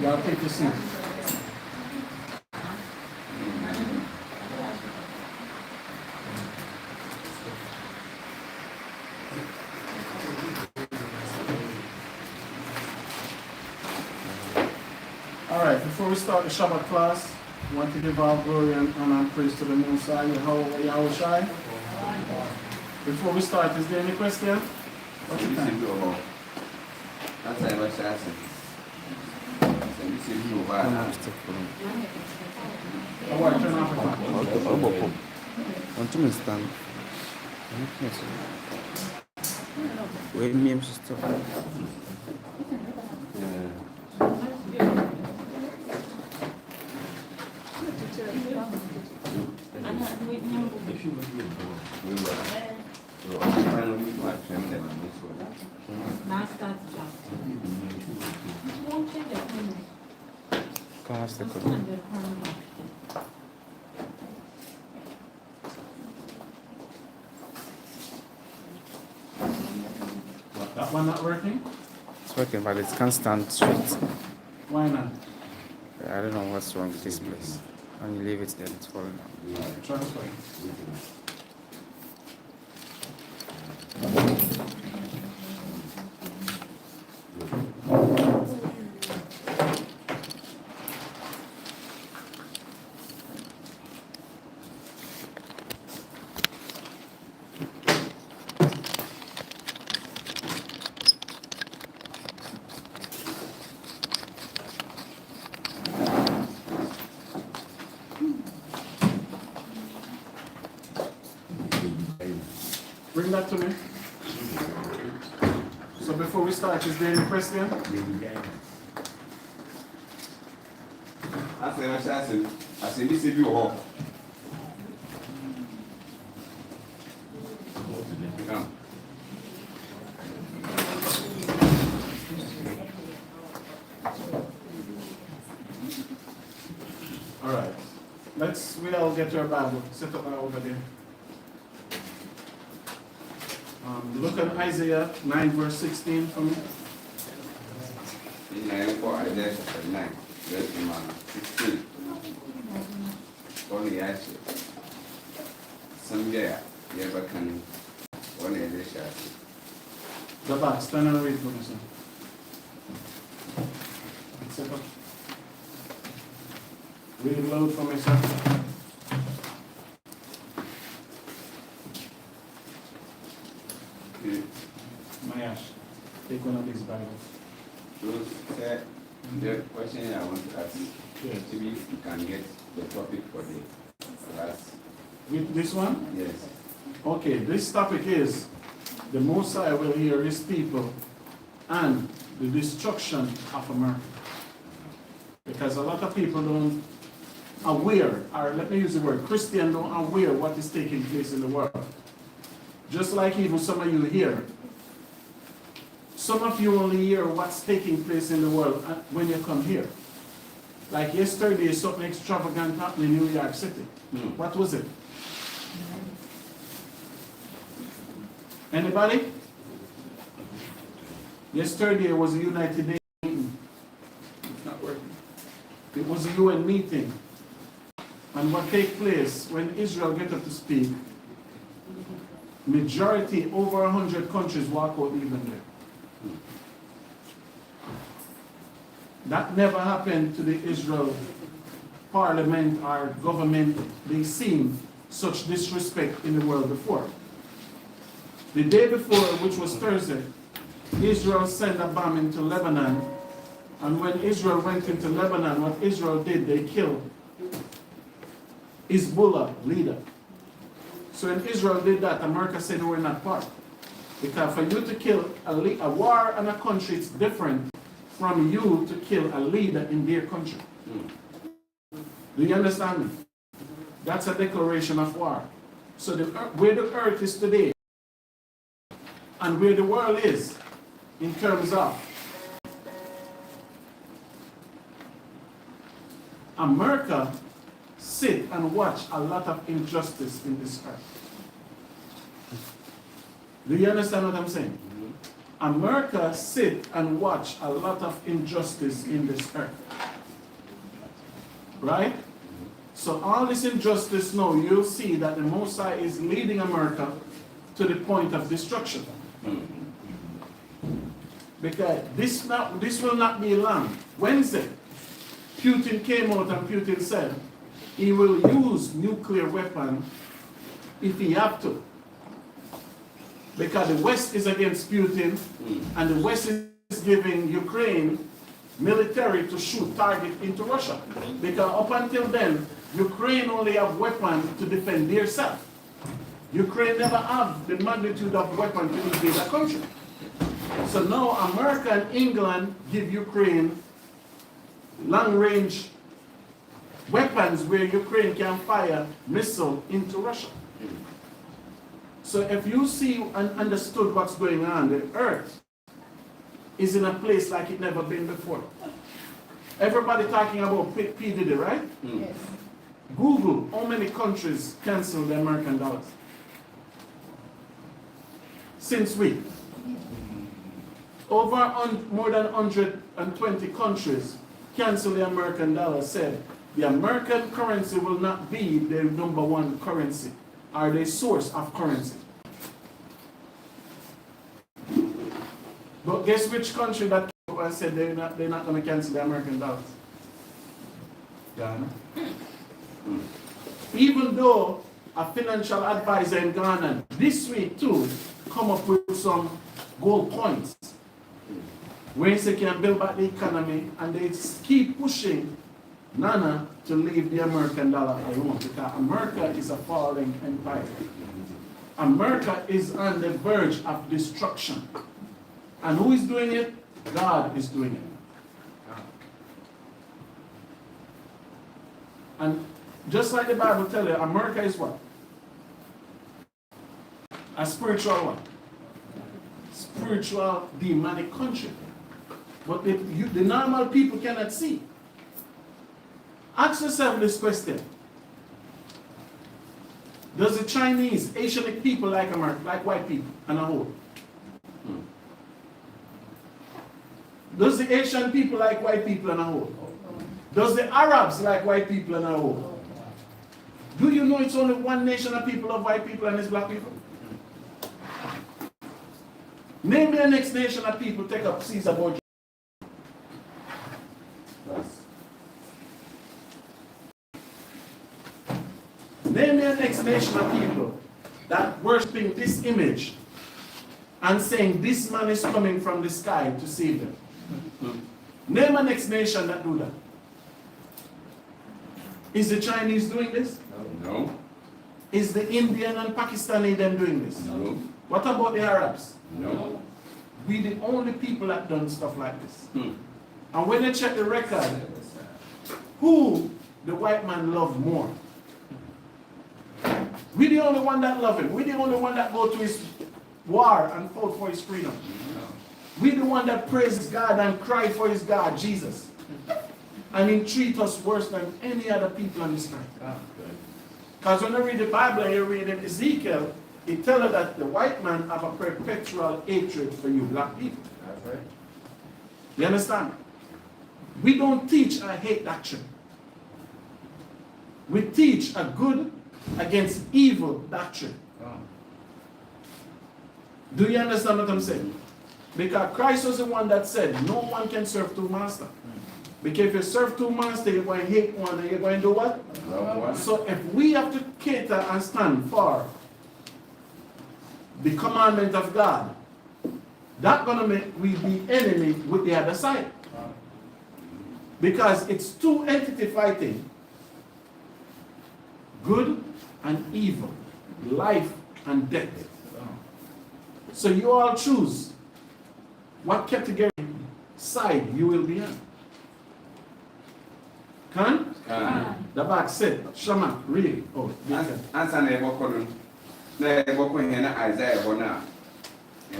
Y'all take your seat. All right, before we start the Shabbat class, I want to give all glory and honor and praise to the Most High, YAHAWAH. Before we start, is there any question? What's the time? I want to turn off the clock. That one not working? It's working, but it's constant straight. Why not? I don't know what's wrong with this place. When you leave it there, it's falling down. Transfer. Bring that to me. So before we start, is there any question? I said, this is your All right. We all get your Bible. Set up over there. Look at Isaiah 9 verse 16 for me. 9 chapter 9, verse number 16. Only I say, some day, you ever can only a shall see. The back, stand and read for me, sir. Set up. Read it loud for me, sir. Mayash, take one of these Bibles. So, sir, the question I want to ask you, maybe you can get the topic for the class. With this one? Yes. Okay, this topic is the Most High will hear his people and the destruction of America. Because a lot of people don't aware, or let me use the word, Christian don't aware what is taking place in the world. Just like even some of you here. Some of you only hear what's taking place in the world when you come here. Like yesterday, something extravagant happened in New York City. What was it? Anybody? Yesterday was a United Nations meeting. It's not working. It was a UN meeting. And what takes place when Israel get up to speak, majority, over 100 countries walk out even there. That never happened to the Israel parliament or government. They've seen such disrespect in the world before. The day before, which was Thursday, Israel sent a bomb into Lebanon. And when Israel went into Lebanon, what Israel did, they killed Hezbollah leader. So when Israel did that, America said we're not part. Because for you to kill a war in a country, it's different from you to kill a leader in their country. Do you understand me? That's a declaration of war. So where the earth is today and where the world is in terms of America sit and watch a lot of injustice in this earth. Do you understand what I'm saying? America sit and watch a lot of injustice in this earth. Right? So all this injustice now, you'll see that the Most High is leading America to the point of destruction. Because this will not be long. Wednesday, Putin came out and Putin said he will use nuclear weapon if he have to. Because the West is against Putin and the West is giving Ukraine military to shoot target into Russia. Because up until then, Ukraine only have weapons to defend themselves. Ukraine never have the magnitude of weapon to invade a country. So now America and England give Ukraine long-range weapons where Ukraine can fire missile into Russia. So if you see and understood what's going on, the earth is in a place like it never been before. Everybody talking about P. Diddy, right? Yes. Google how many countries canceled the American dollars since we. Over more than 120 countries canceled the American dollar, said the American currency will not be the #1 currency or the source of currency. But guess which country that came up and said they're not going to cancel the American dollars? Ghana. Even though a financial advisor in Ghana this week too come up with some gold coins where they can build back the economy, and they keep pushing Nana to leave the American dollar alone because America is a falling empire. America is on the verge of destruction. And who is doing it? God is doing it. And just like the Bible tells you, America is what? A spiritual what? Spiritual demonic country. But the normal people cannot see. Ask yourself this question. Does the Chinese, Asianic people like America, like white people and a whole? Does the Asian people like white people and a whole? Does the Arabs like white people and a whole? Do you know it's only one nation of people of white people and it's black people? Name the next nation of people take up Caesar Borgia. Name the next nation of people that worshiping this image and saying this man is coming from the sky to save them. Name a next nation that do that. Is the Chinese doing this? No. Is the Indian and Pakistani them doing this? No. What about the Arabs? No. We the only people that done stuff like this. And when they check the record, who the white man love more? We the only one that love him. We the only one that go to his war and fought for his freedom. We the one that praises God and cry for his God, Jesus. And he treat us worse than any other people on this earth. Because when you read the Bible and you read in Ezekiel, it tells us that the white man have a perpetual hatred for you black people. That's right. You understand? We don't teach a hate doctrine. We teach a good against evil doctrine. Do you understand what I'm saying? Because Christ was the one that said, no one can serve two masters. Because if you serve two masters, you're going to hate one and you're going to do what? Love one. So if we have to cater and stand for the commandment of God, that's going to make we be enemy with the other side. Because it's two entities fighting. Good and evil. Life and death. So you all choose what category side you will be on. Can? The back said, Shama, really? Oh, Answer na ebo kono. Na ebo ko hena Isaiah bona.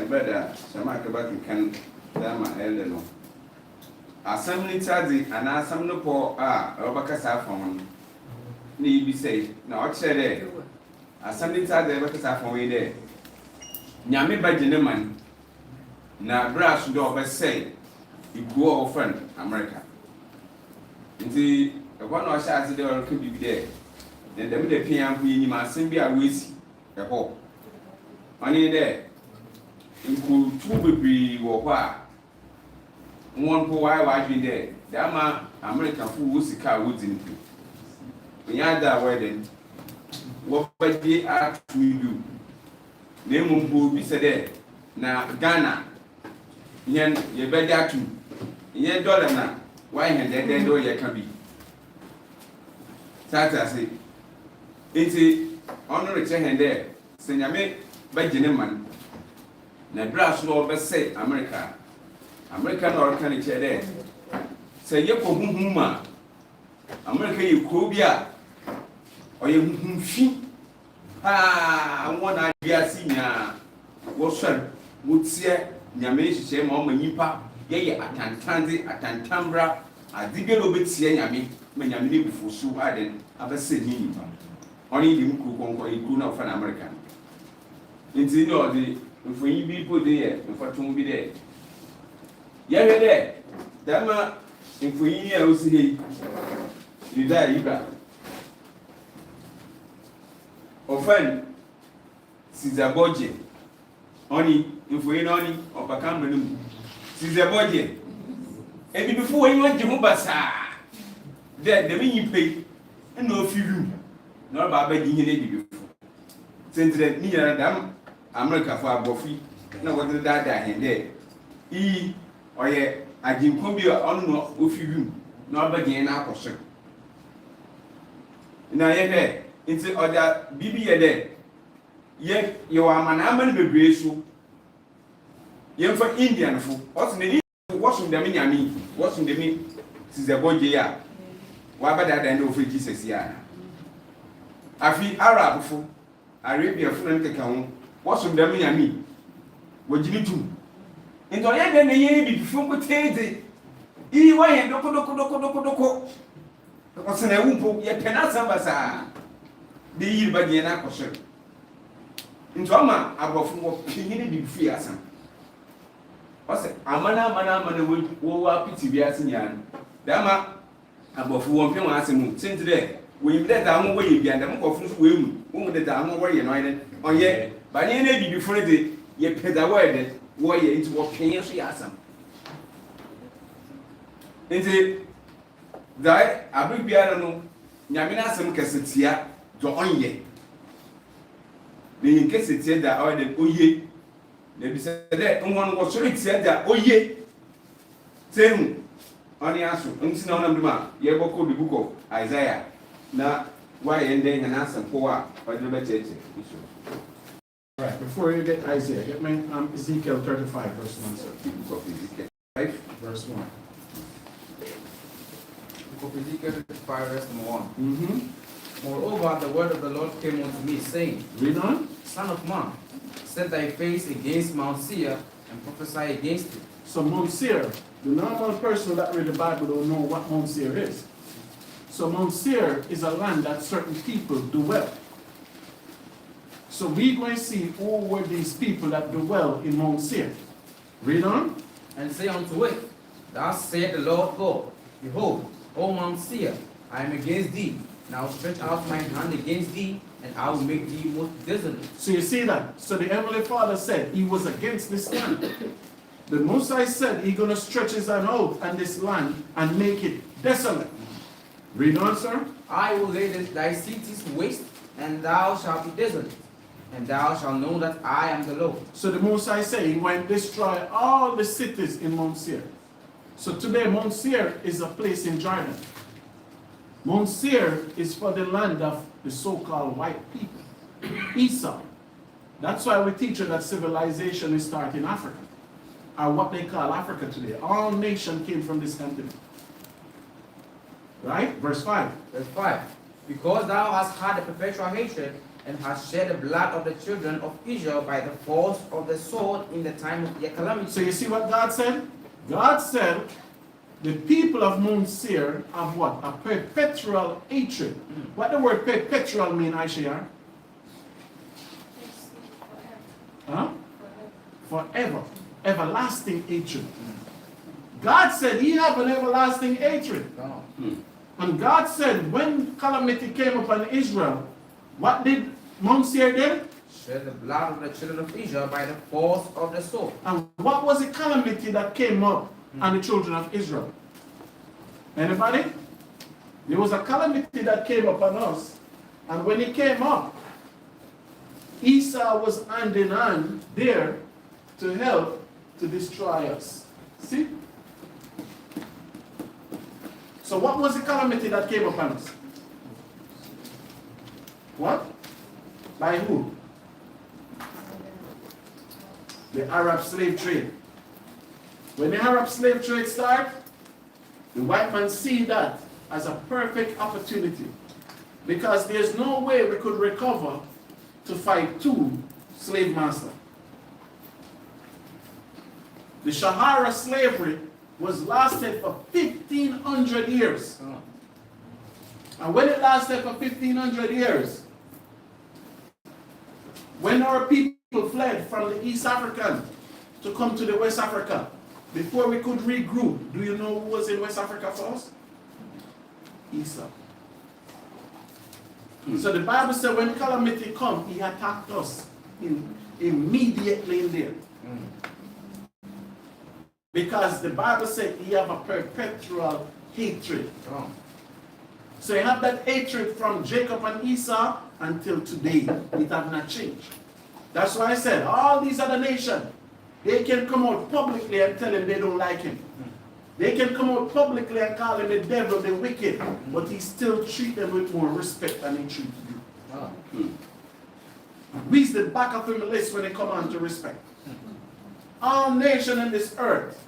Brother, Shama ke ba kan dama elde no. Asam ni tadi ana asam no po obakasa fon. Ni bi say na o chere. Asam ni tadi obakasa fon we de. Nyame ba gine man. na brass do obesay iguo of friend America nti e kwa na o sha ase de o ka bibi de then dem de pian hu yi ma sem bi a wesi e ho ani de nku tu bebre wo ho a won ko why dwen de ama America fu wo sika wo din tu nya da wedding wo badi at you na mu mbo bi se de na Ghana yen ye badi atu ye dollar na why hen de do ye ka bi tata se enti ono re che hen de se nyame ba gine man na brass no be say America na orka ne che de se ye ko hunhum ma America ye ko bi a oye hunhum fi wona bia sinya wo swer mutie nyame hihye ma o manyipa ye atantambra adigelo betie nyame ma nyame ne bufusu aden abese nyipa oni di mku konko iku na ofa na America nti ni odi mfonyi bi po de ye mfatum bi de ye he de dama mfonyi ya osi he ida iba ofan sizaboje oni mfonyi no oni opaka manum sizaboje ebi before when you want to basa de me yipe no firu no ba ba di hine bi before sentre ni yara dam America for abofi na wo de da hende oye ajinko bi on no ofiru na ba di na akoso na ye de nti oda bibi ye de ye wa mana amane bebre so ye fa Indian fo o se ne wasum dem nyame wasum dem sizeboje ya wa bada da no ofri Jesus ya afi Arab fo Arabia fo na keka ho wasum dem nyame wajini tum into ye de ne ye bi fo ko teze wa ye doko ko se na wumpo ye pena samba sa de yiri ba de na akosho into ama abofu wo pinini bi fi asan ose amana wo wa piti bi asinya dama abofu won pe won asemu tintire wo yimde da ho wo ye bi andam ko funu wo emu wo de da ho wo ye no ene onye ba ne na bibi funu de ye peda wo de wo ye into wo pen so ya asam enti dai abibia no nyame na asem kesetia do onye ne yin kesetia da o de oye na bi se de ngon wo so retia da oye temu oni aso nti na onam duma ye boko the book of Isaiah na why ende na asem ko a o de be cheche right before you get Isaiah get me Ezekiel 35 verse 1 sir. Book of Ezekiel 5 verse 1 Book of Ezekiel 5 verse 1. Moreover, the word of the Lord came unto me, saying, read on. Son of man, set thy face against Mount Seir, and prophesy against it. So Mount Seir, the normal person that read the Bible don't know what Mount Seir is. So Mount Seir is a land that certain people dwell. So we're going to see who were these people that dwell in Mount Seir. Read on. And say unto it, Thus saith the Lord God, Behold, O Mount Seir, I am against thee, and I will stretch out my hand against thee, and I will make thee most desolate. So you see that? So the Heavenly Father said he was against this land. The Most High said he's going to stretch his hand out on this land and make it desolate. Read on, sir. I will lay thy cities waste, and thou shalt be desolate, and thou shalt know that I am the Lord. So the Most High said he went destroy all the cities in Mount Seir. So today Mount Seir is a place in Jordan. Mount Seir is for the land of the so-called white people, Esau. That's why we teach you that civilization is starting in Africa, or what they call Africa today. All nations came from this continent. Right? Verse 5. Verse 5. Because thou hast had a perpetual hatred, and hast shed the blood of the children of Israel by the force of the sword in the time of their calamity. So you see what God said? God said, the people of Mount Seir have what? A perpetual hatred. What the word perpetual mean, Aisha? Huh? Forever. everlasting hatred. God said he have an everlasting hatred. And God said when calamity came upon Israel, what did Monsieur do? Shed the blood of the children of Israel by the force of the sword. And what was the calamity that came up on the children of Israel? Anybody? There was a calamity that came upon us. And when it came up, Esau was hand in hand there to help to destroy us. See? So what was the calamity that came upon us? What? By who? The Arab slave trade. When the Arab slave trade started, the white man see that as a perfect opportunity, because there's no way we could recover to fight two slave masters. The Sahara slavery was lasted for 1,500 years. And when it lasted for 1,500 years, when our people fled from the East African to come to the West Africa, before we could regroup, do you know who was in West Africa first? Esau. So the Bible said when calamity come, he attacked us immediately in there. Because the Bible said he have a perpetual hatred. So you have that hatred from Jacob and Esau until today. It have not changed. That's why I said all these other nations, they can come out publicly and tell him they don't like him. They can come out publicly and call him the devil, the wicked, but he still treat them with more respect than he treats you. We's the back of him list when they come on to respect. All nation in this earth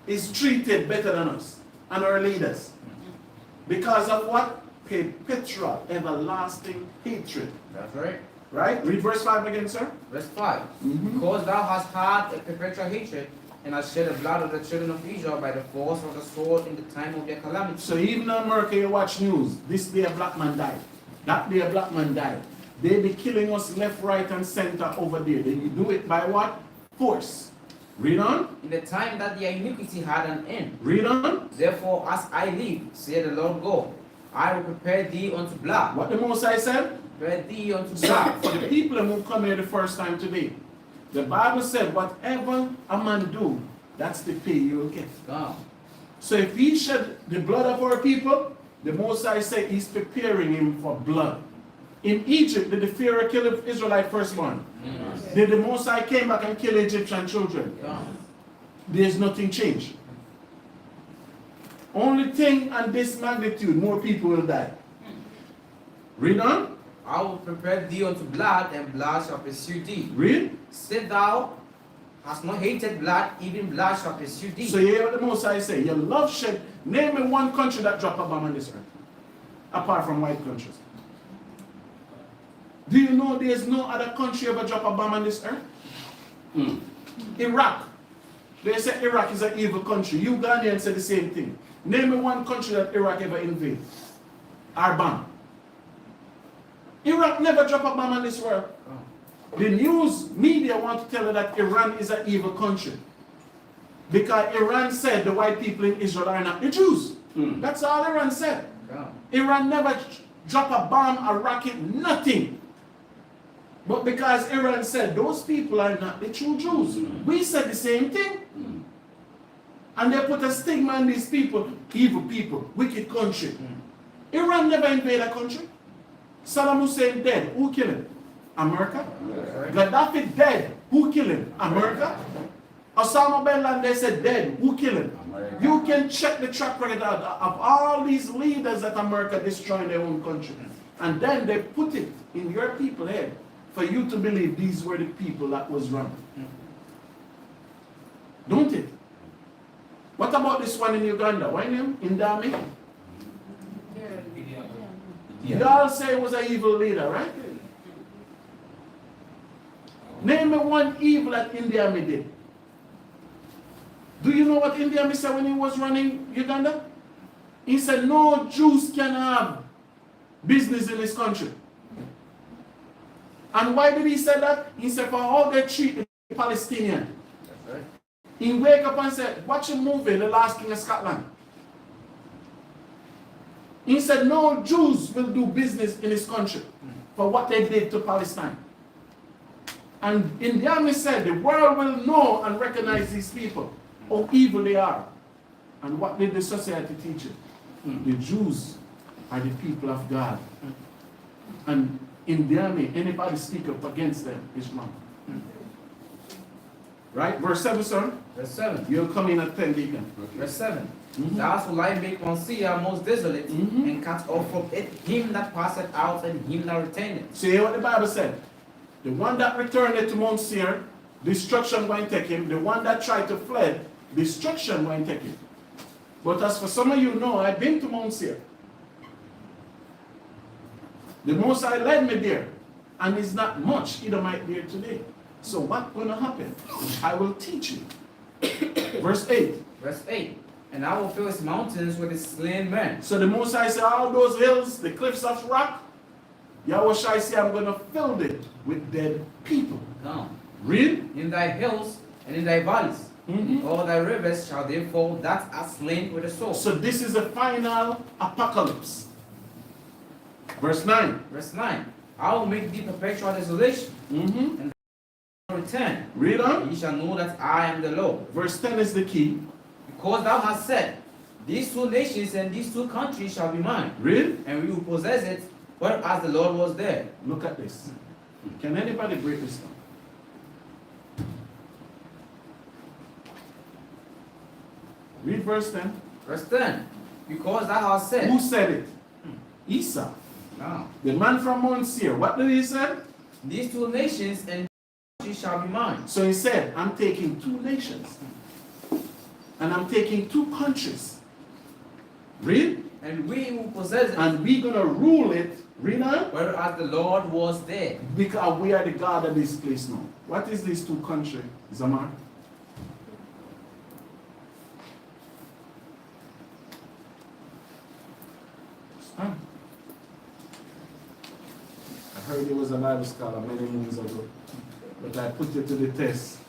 is treated better than us and our leaders. Because of what? Perpetual, everlasting hatred. That's right. Right? Read verse 5 again, sir. Verse 5. Because thou hast had a perpetual hatred, and hast shed the blood of the children of Israel by the force of the sword in the time of their calamity. So even in America, you watch news. This day a black man died. That day a black man died. They be killing us left, right, and center over there. They do it by what? Force. Read on. In the time that their iniquity had an end. Read on. Therefore, as I live, saith the Lord God, I will prepare thee unto blood. What the Most High said? Prepare thee unto So, blood. for the people who come here the first time today, the Bible said, whatever a man do, that's the pay you will get. So if he shed the blood of our people, the Most High said he's preparing him for blood. In Egypt, did the Pharaoh kill the Israelite firstborn? Did the Most High came back and kill Egyptian children? There's nothing changed. Only thing on this magnitude, more people will die. Read on. I will prepare thee unto blood, and blood shall pursue thee. Read. Say thou hast not hated blood, even blood shall pursue thee. So you hear what the Most High say? Your love shed. Name me one country that dropped a bomb on this earth, apart from white countries. Do you know there's no other country ever drop a bomb on this earth? Iraq. They say Iraq is an evil country. You Ghanaians say the same thing. Name me one country that Iraq ever invaded. Our bomb. Iraq never drop a bomb on this world. The news media want to tell you that Iran is an evil country. Because Iran said the white people in Israel are not the Jews. That's all Iran said. Iran never drop a bomb, a rocket, nothing. But because Iran said those people are not the true Jews, we said the same thing. And they put a stigma on these people, evil people, wicked country. Iran never invaded a country. Saddam Hussein dead, who killed him? America. Gaddafi dead, who killed him? America. Osama bin Laden, they said dead, who killed him? America. You can check the track record of all these leaders that America destroyed their own country. And then they put it in your people's head for you to believe these were the people that was wrong. Don't it? What about this one in Uganda? Why name? Indami? You all say it was an evil leader, right? Name me one evil that Indami did. Do you know what Indami said when he was running Uganda? He said no Jews can have business in this country. And why did he say that? He said for how they treat the Palestinians. He wake up and said, watch a movie, The Last King of Scotland. He said, no Jews will do business in his country for what they did to Palestine. And in the army said, the world will know and recognize these people, how evil they are. And what did the society teach it? The Jews are the people of God. And in the army, anybody speak up against them is wrong. Right? Verse 7, sir. Verse 7. You'll come in at 10, deacon. Verse 7. Thus will I make Mount Seir most desolate, and cut off from it him that passeth out and him that retaineth. So hear what the Bible said. The one that returned to Mount Seir, destruction going to take him. The one that tried to fled, destruction going to take him. But as for some of you know, I've been to Mount Seir. The Most High led me there. And it's not much Edomite there today. So what's going to happen? I will teach you. Verse 8. Verse 8. And I will fill his mountains with his slain men. So the Most High said, all those hills, the cliffs of rock, YAHAWAH say, I'm going to fill it with dead people. Come. Read. In thy hills and in thy valleys, in all thy rivers shall they fall that are slain with the sword. So this is the final apocalypse. Verse 9. Verse 9. I will make thee perpetual desolation, and thou return. Read on. Ye shall know that I am the Lord. Verse 10 is the key. Because thou hast said, these two nations and these two countries shall be mine, Read. and we will possess it, whereas the Lord was there. Look at this. Can anybody break this down? Read verse 10. Verse 10. Because thou hast said. Who said it? Esau. Now, The man from Mount Seir. What did he say? these two nations and countries shall be mine. So he said, I'm taking two nations. And I'm taking two countries. Read. And we will possess it, And we're going to rule it. Read on. whereas the Lord was there. Because we are the God of this place now. What is these two countries, Zamar? Huh? I heard there was a Bible scholar many moons ago, but I put it to the test.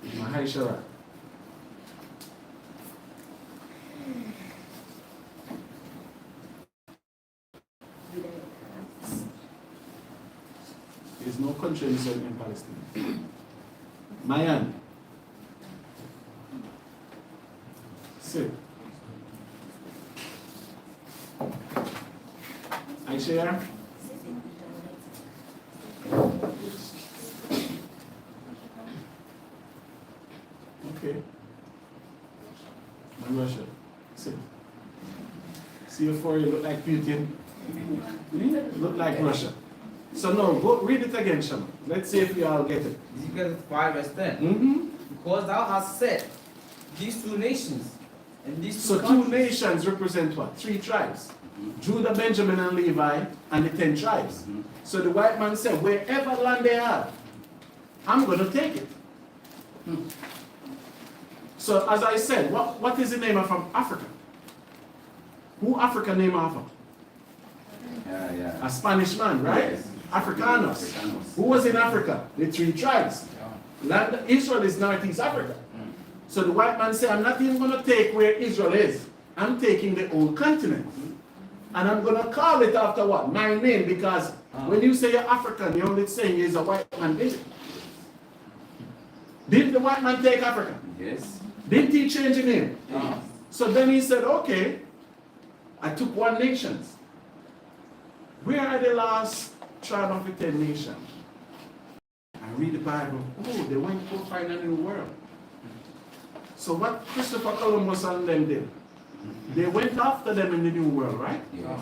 Maheshara. There's no country in Palestine. Mayan. Sit. Aisha. Okay. My Russia. Sit. See your forehead look like Putin. Look like Russia. So no, go read it again, Shama. Let's see if we all get it. Ezekiel 5 verse 10. Because thou hast said, these two nations and these two So two countries. nations represent what? 3 tribes. Judah, Benjamin, and Levi, and the 10 tribes. So the white man said, wherever land they have, I'm going to take it. So as I said, what is the name of Africa? Who Africa name after? Yeah. A Spanish man, right? Yes. Africanos. Africanos. Who was in Africa? The 3 tribes. Land, Israel is Northeast Africa. So the white man said, I'm not even going to take where Israel is. I'm taking the old continent. And I'm going to call it after what? My name, because when you say you're African, you're only saying is a white man did it. Did the white man take Africa? Yes. Didn't he change the name? So then he said, okay, I took 1 nation. Where are the last tribe of the 10 nations? I read the Bible. Oh, they went to find a new world. So what Christopher Columbus and them did, they went after them in the new world, right? Yes.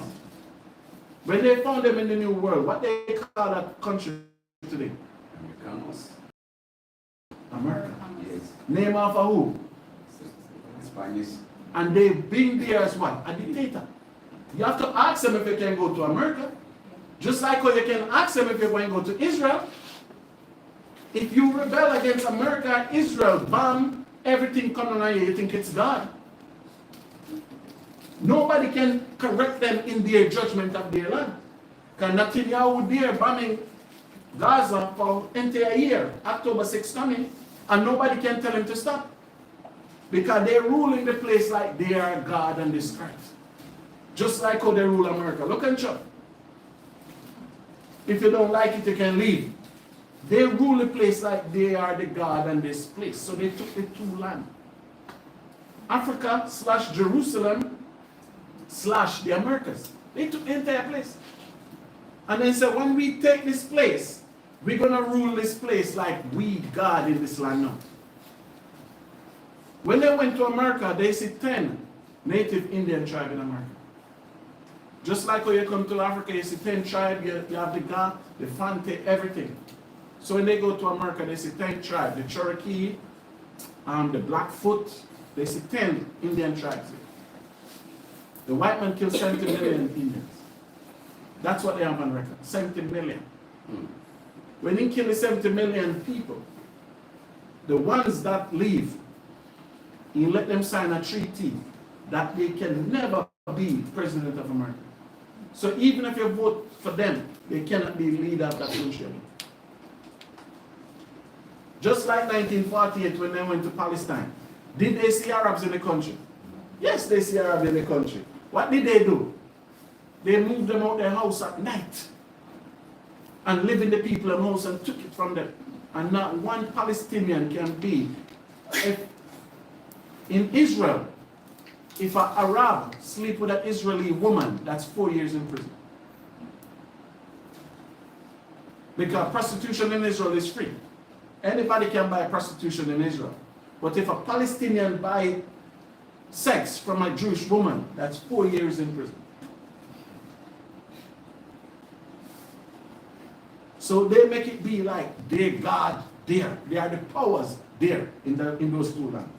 When they found them in the new world, what they call that country today? Americanos. America. Yes. Name after who? Spanish. And they've been there as what? A dictator. You have to ask them if they can go to America. Just like how you can ask them if they want to go to Israel. If you rebel against America, Israel, bomb, everything coming on you think it's God. Nobody can correct them in their judgment of their land. Because Netanyahu there bombing Gaza for entire year, October 6th coming, and nobody can tell him to stop. Because they're ruling the place like they are God and this Christ. Just like how they rule America. Look and check. If you don't like it, you can leave. They rule the place like they are the God and this place. So they took the two lands. Africa / Jerusalem / the Americas. They took the entire place. And then said, when we take this place, we're going to rule this place like we God in this land now. When they went to America, they see 10 native Indian tribes in America. Just like when you come to Africa, you see 10 tribes, you have the Ga, the Fante, everything. So when they go to America, they see 10 tribes, the Cherokee, the Blackfoot, they see 10 Indian tribes. The white man killed 70 million Indians. That's what they have on record, 70 million. When he killed 70 million people, the ones that leave, he let them sign a treaty that they can never be president of America. So even if you vote for them, they cannot be leader of that country. Just like 1948 when they went to Palestine. Did they see Arabs in the country? Yes, they see Arabs in the country. What did they do? They moved them out their house at night and live in the people's house and took it from them. And not one Palestinian can be. In Israel, if an Arab sleep with an Israeli woman, that's 4 years in prison. Because prostitution in Israel is free. Anybody can buy prostitution in Israel. But if a Palestinian buy sex from a Jewish woman, that's 4 years in prison. So they make it be like they God there. They are the powers there in those two lands.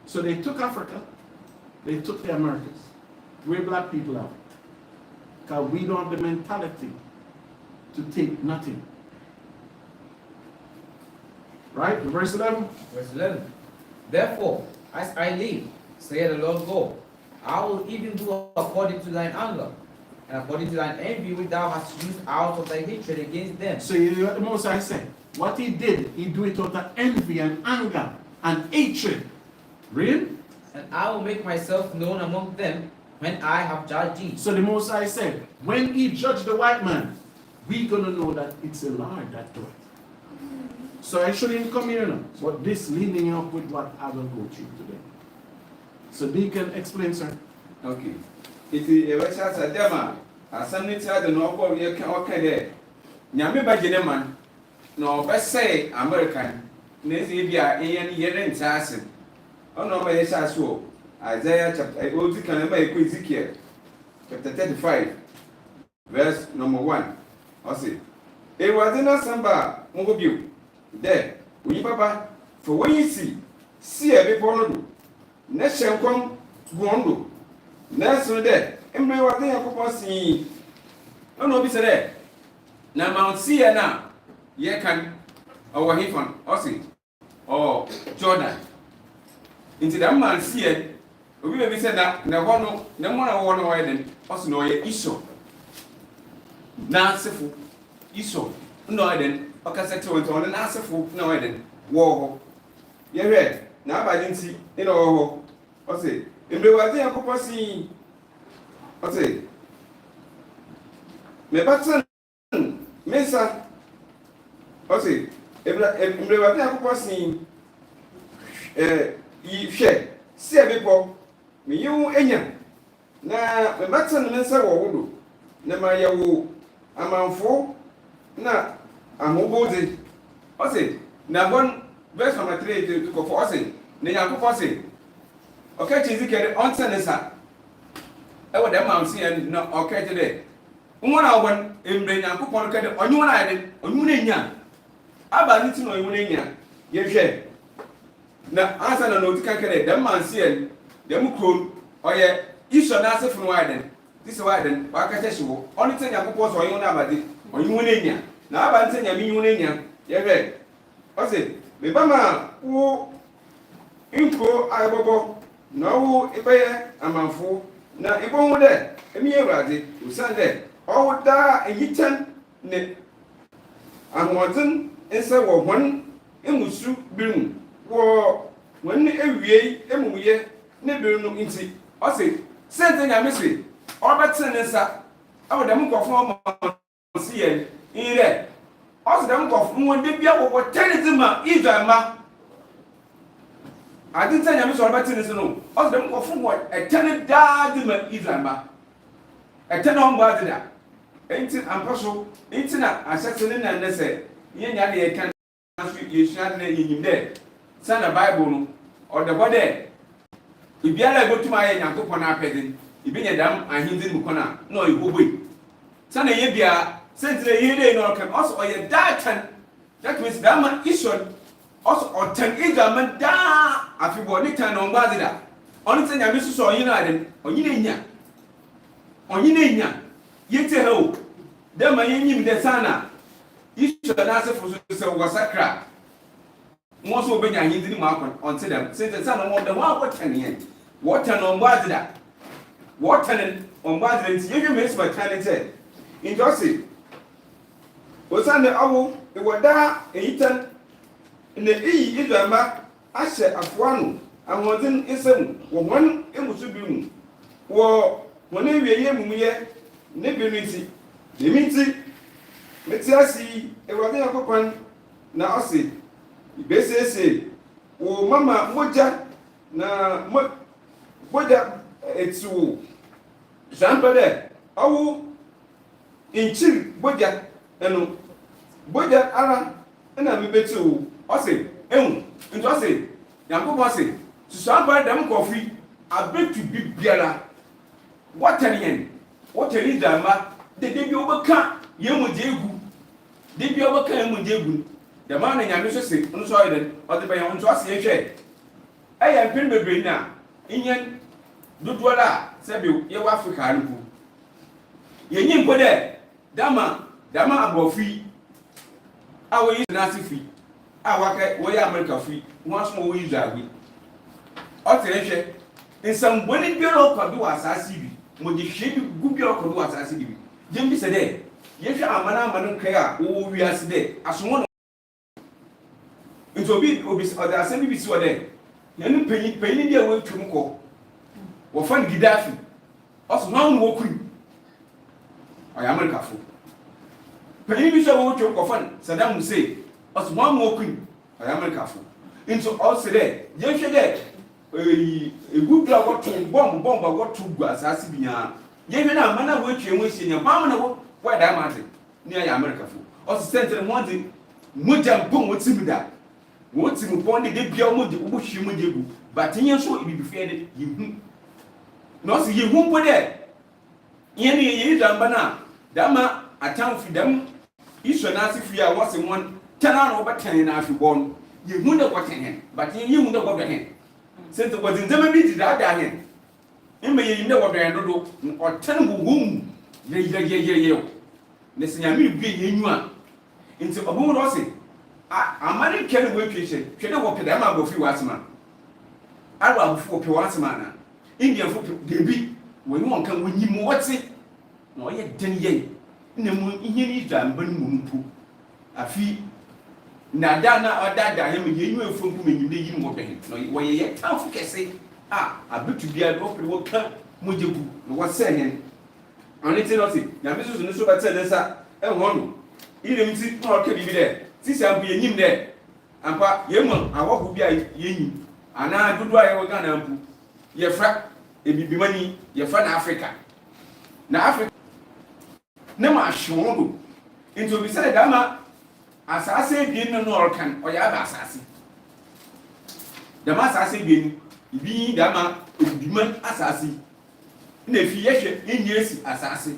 So they took Africa, they took the Americas. We're black people out. Because we don't have the mentality to take nothing. Right? Verse 11. Verse 11. Therefore, as I live, saith the Lord God, I will even do according to thine anger, and according to thine envy which thou hast used out of thy hatred against them. So you hear what the Most High said. What he did, he do it out of envy and anger and hatred. Read? And I will make myself known among them when I have judged thee. So the Most High said, when he judged the white man, we're going to know that it's the Lord that do it. So I shouldn't come here now, but this leading up with what I will go through today. So Deacon, explain, sir. Okay. It is a website at Dema. As some little the noble you can okay there. Nyame Bajine man, no best say American. Nezibia, Ian Yeren Tassin. Oh no, my Sasso. Isaiah chapter, old Ezekiel, chapter 35, verse number 1. I say, it was in a samba, Mogobu. There, we papa, for when you see a big polo, Nation come, Gondo. Nelson there, and may what they have see. No, be said. Now, Mount Siena, ye can, or Hifon, Ossie, or Jordan. Into that man see it, we may be said that no one I want to wedding, also know ye issue. Now, Sifu, issue, no, I didn't. Okay, settle it on an answer for no, I didn't. War. Ye read, now I didn't see, you know, or say, if they were there, Papa see, or say, me Batson, Mesa, or say, if they were there, Papa see, ye shed, see a people, me you, Enya. Now, me Batson, Mesa, or Wood, never you, a man for, na. I'm obodi. I say, now one verse from my 3 to go for us. Now I'm say, okay, Chizzy, on Senesa. I would them see and no okay today. 1 hour in Brain and Coupon on you and I did on Union. I need to know Union. Yes, yeah. Now, answer a note to calculate them man see them cool or yeah, you should answer from Widen. This is Widen, Bakashu, only thing I propose or you know on Union. Now, I'm saying, I'm Union. Yeah, right. I say, the Bama, who Inco, I bobo, no, if I am a fool. Now, if I'm there, a mere razzie, who send there, all da and you turn, ahoɔden nsa wɔ wɔn emusu birim wɔ wɔn ewie emuyɛ ne birim no nti ɔse sɛnte nyame se ɔbɛtene ne nsa ɛwɔ dɛm nkɔfo ɔmo si yɛ nyɛ ɔse dɛm nkɔfo wɔn de bia wɔ tɛne ti ma Israel ma adi nta nyame se ɔbɛtene ne nsa no ɔse dɛm nkɔfo wɔ ɛtɛne daa di ma Israel ma ɛtɛne ɔmo adi da enti ampa so enti na ahyɛse ne nan ne sɛ yɛn nya de yɛka so yɛsua de yɛnyim dɛ sɛ na Bible no ɔdɛbɔ dɛ ibiara ebotum ayɛ Nyankopɔn apɛde ibi nyɛ dam ahindi mu kɔna na ɔyɛ boboi sɛ na yɛ bia sɛntire yɛ dɛ no ɔka ɔsɔ ɔyɛ daatan that means dama ison ɔsɔ ɔtan igama daa afibɔ ne tan na ɔngba de da ɔno sɛ nyame soso ɔyɛ no ade ɔnyina nya yɛte ha o dama yɛnyim dɛ sana ison na asefo so sɛ wɔsakra mo so obenya ahindi mu akɔ ɔnte dɛm sɛ sana mo dɛm akɔtan yɛn wɔtan ɔngba de da wɔtan ɔngba de nti yɛhwɛ mesi bɛtan ne sɛ injɔsi osande awo ewɔda eyitan na eyi Israelma ahyɛ afoano ahoɔden nsɛm wɔ wɔn emusu bi mu wɔ wɔn ewieyɛ mumuyɛ ne bi no nti demi nti meti asi ewɔde akɔkwan na ɔse ibesiesie wɔ mama mogya na mogya etu zampa dɛ awo inchiri bogya eno bogya ara na mebetu ɔse ehu nti ɔse Nyankopɔn ɔse susuaba dɛm kɔfi abetu bibiara wɔtɛn yɛn wɔtɛn Israelma dede bi wɔbɛka yɛn mu gye egu de bi wɔbɛka yɛn mu gye egu dɛm ana Nyame so se nso ɔyɛ dɛ ɔde bɛyɛ nso ɔse yɛhwɛ ɛyɛ mpɛn bebree na nyɛn dodoɔ la sɛbi yɛwɔ Africa no po yɛnyi mpo dɛ dama aborɔfi a wɔyi nase fi a wɔaka wɔyɛ America fi wɔn aso wɔyɛ Israel bi ɔtɛrɛ hwɛ nsambɔne biara ɔkɔdo wɔ asase bi mogye hwɛ bi gu biara ɔkɔdo wɔ asase bi gyem bi sɛ dɛ yɛhwɛ amana nkae a wɔwɔ wiase dɛ asomo no nti obi ɔde asɛm bi si wɔ dɛ yɛne panyin bi a wɔatwam kɔ wɔfa no Gidafi ɔso hwan no wɔkuru ɔyɛ Amerikafo panyin bi sɛ wɔwɔtwam kɔfa no Saddam Hussein ɔso hwan no wɔkuru ɔyɛ Amerikafo nti ɔse dɛ yɛhwɛ dɛ egu bi a wɔto bɔmb a wɔto gu asase bi nyaa yɛhwɛ na amana a wɔatwa mu ahyia nya hwan na wɔyɛ dɛm ade ne ayɛ Amerikafo ɔse sɛntere ho ade mogya mpɔn wɔtim da wɔtim pɔn de bia wɔmogye wɔhwie mogya gu but nyɛ so ibibifie de yehu na ɔse yehu mpo dɛ yɛn ne yɛ Israelba na dama atamfi dam Israel na ase fi a wɔse wɔn tana na wɔbɛtɛn na afibɔ no yehu dɛ wɔtɛn hɛn but yehu dɛ wɔbɛ hɛn sɛnte wɔdze ndzɛmba bi didaadaa hɛn mma yɛyim dɛ wɔbɛn dodo ɔtɛn wɔwɔ mu yɛyɛyɛyɛ ne sɛ Nyame bue yɛnyu a nti ɔbɛn no ɔse amane nkɛ ne wɔatwa hyɛ hwɛ dɛ wɔpɛ dɛm abɔfri wɔ asema aro abɔfo wɔpɛ wɔ asema na Indianfo debi wɔne wɔn kan wɔnyim wɔte na ɔyɛ den yɛn na mu ihe ni Israelba no mu mpo afi na da na ɔdada yɛ me yɛnyu efom ku menyim de yim wɔ bɛn na wɔyɛ yɛ tamfo kɛse a abetu bia do pere wɔka mogyebu na wɔsɛ hɛn ɔne te no se Nyame so ne so bɛtɛ ne nsa ɛhɔ no irem ti na ɔka bibi dɛ sisi ampo yɛnyim dɛ ampa yɛmu awɔho bi a yɛnyim ana dodo a yɛwɔ Ghana ampo yɛfra ebibimani yɛfra na Africa ne ma ahwewo do nti obi sɛ dama asase ebien no ɔrekan ɔyɛ aba asase dama asase ebien ibi dama ebibiman asase na efi yɛhwɛ enyi esi asase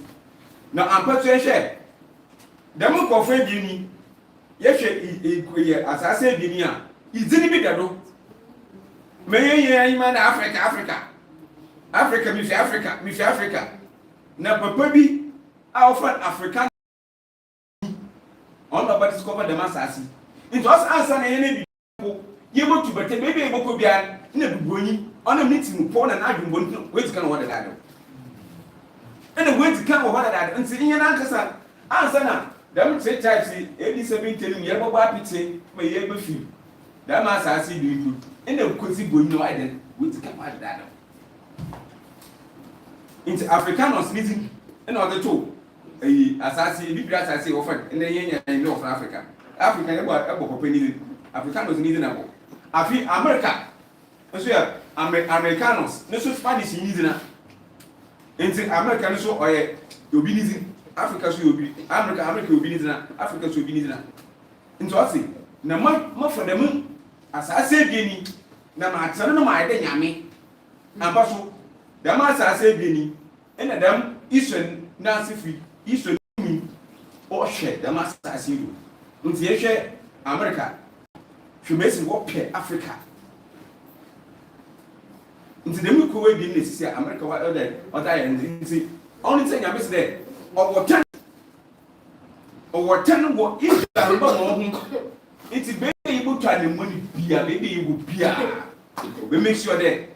na ampatu yɛhwɛ dama kɔfo ebien ni yɛhwɛ asase ebien a izini bi da do meyɛ ayima na Africa mi fi Africa na papa bi a offer African on about discover the masasi it was answer na yene bi ye motu bete maybe e boko bia na biboni on meeting po na adwumbo wait kan wada dado and wait kan wada dado nti nya na nkasa answer na them say types 87 telling you about pity my year feel. That mass I see you in the cozy boy no I then with come out that. Into Africaners meeting in order to as I see big grass I say often in the year in North Africa. African about Africaners needing a book. I feel America. So Americanos, no so Spanish needing into American so or you'll be needing Africa so you'll be America will be needing Africa so be needing. Into I see. Na more for the moon as I say Guinea. Na ma tsano no ma ide nyame. Amba so the man as I say Guinea and them Eastern Nancy free Eastern me or share the master as you. Until you share America. She makes work per Africa. Into the milk away business say America what other and see only thing I miss there or what 10 what is the it's be able to have the money be maybe you will be we make sure that